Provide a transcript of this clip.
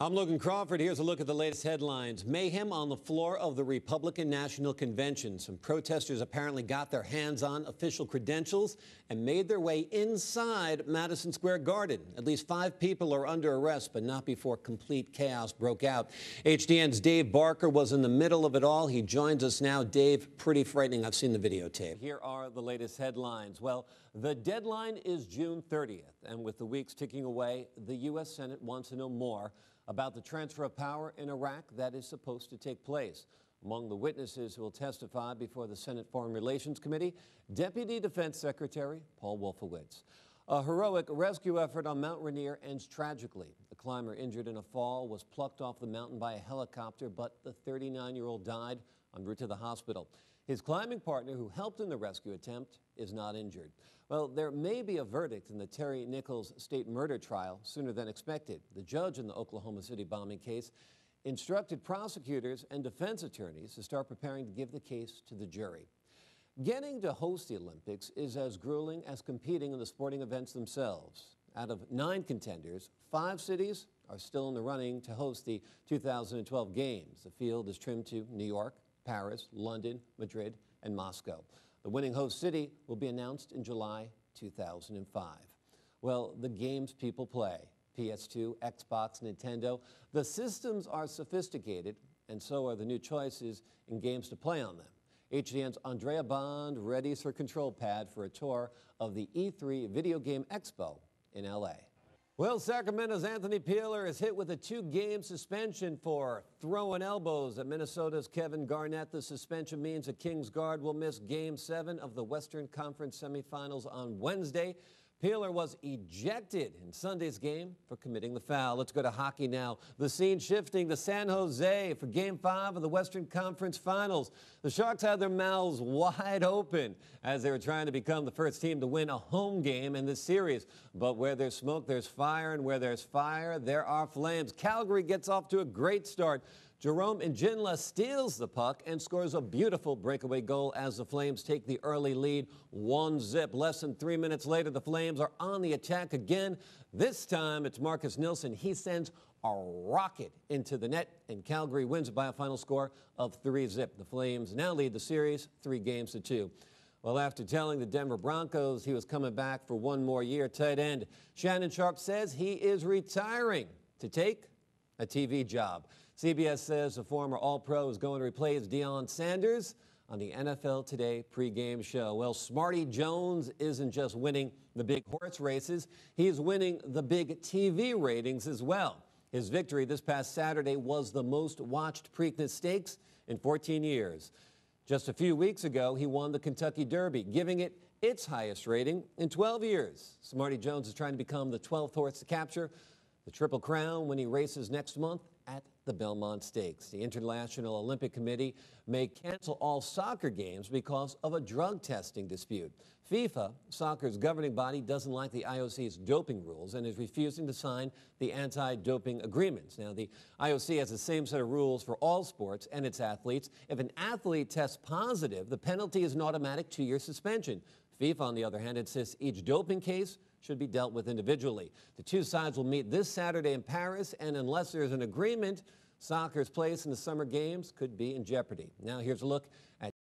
I'm Logan Crawford. Here's a look at the latest headlines. Mayhem on the floor of the Republican National Convention. Some protesters apparently got their hands on official credentials and made their way inside Madison Square Garden. At least 5 people are under arrest, but not before complete chaos broke out. HDN's Dave Barker was in the middle of it all. He joins us now. Dave, pretty frightening. I've seen the videotape. Here are the latest headlines. Well, the deadline is June 30th, and with the weeks ticking away, the U.S. Senate wants to know more about the transfer of power in Iraq that is supposed to take place. Among the witnesses who will testify before the Senate Foreign Relations Committee, Deputy Defense Secretary Paul Wolfowitz. A heroic rescue effort on Mount Rainier ends tragically. The climber injured in a fall was plucked off the mountain by a helicopter, but the 39-year-old died en route to the hospital. His climbing partner, who helped in the rescue attempt, is not injured. Well, there may be a verdict in the Terry Nichols state murder trial sooner than expected. The judge in the Oklahoma City bombing case instructed prosecutors and defense attorneys to start preparing to give the case to the jury. Getting to host the Olympics is as grueling as competing in the sporting events themselves. Out of 9 contenders, 5 cities are still in the running to host the 2012 Games. The field is trimmed to New York, Paris, London, Madrid, and Moscow. The winning host city will be announced in July 2005. Well, the games people play, PS2, Xbox, Nintendo, the systems are sophisticated, and so are the new choices in games to play on them. HDN's Andrea Bond readies her control pad for a tour of the E3 Video Game Expo in LA. Well, Sacramento's Anthony Peeler is hit with a 2-game suspension for throwing elbows at Minnesota's Kevin Garnett. The suspension means the Kings guard will miss Game 7 of the Western Conference semifinals on Wednesday. Peeler was ejected in Sunday's game for committing the foul. Let's go to hockey now. The scene shifting to San Jose for Game 5 of the Western Conference Finals. The Sharks had their mouths wide open as they were trying to become the first team to win a home game in this series. But where there's smoke, there's fire, and where there's fire, there are flames. Calgary gets off to a great start. Jerome Njinla steals the puck and scores a beautiful breakaway goal as the Flames take the early lead 1-0. Less than 3 minutes later, the Flames are on the attack again. This time, it's Marcus Nilsson. He sends a rocket into the net, and Calgary wins by a final score of 3-0. The Flames now lead the series 3-2. Well, after telling the Denver Broncos he was coming back for one more year, tight end Shannon Sharpe says he is retiring to take a TV job. CBS says the former All-Pro is going to replace Deion Sanders on the NFL Today pregame show. Well, Smarty Jones isn't just winning the big horse races, he's winning the big TV ratings as well. His victory this past Saturday was the most watched Preakness Stakes in 14 years. Just a few weeks ago, he won the Kentucky Derby, giving it its highest rating in 12 years. Smarty Jones is trying to become the 12th horse to capture the Triple Crown when he races next month at the Belmont Stakes. The International Olympic Committee may cancel all soccer games because of a drug testing dispute. FIFA, soccer's governing body, doesn't like the IOC's doping rules and is refusing to sign the anti-doping agreements. Now, the IOC has the same set of rules for all sports and its athletes. If an athlete tests positive, the penalty is an automatic 2-year suspension. FIFA, on the other hand, insists each doping case should be dealt with individually. The two sides will meet this Saturday in Paris, and unless there's an agreement, soccer's place in the summer games could be in jeopardy. Now here's a look at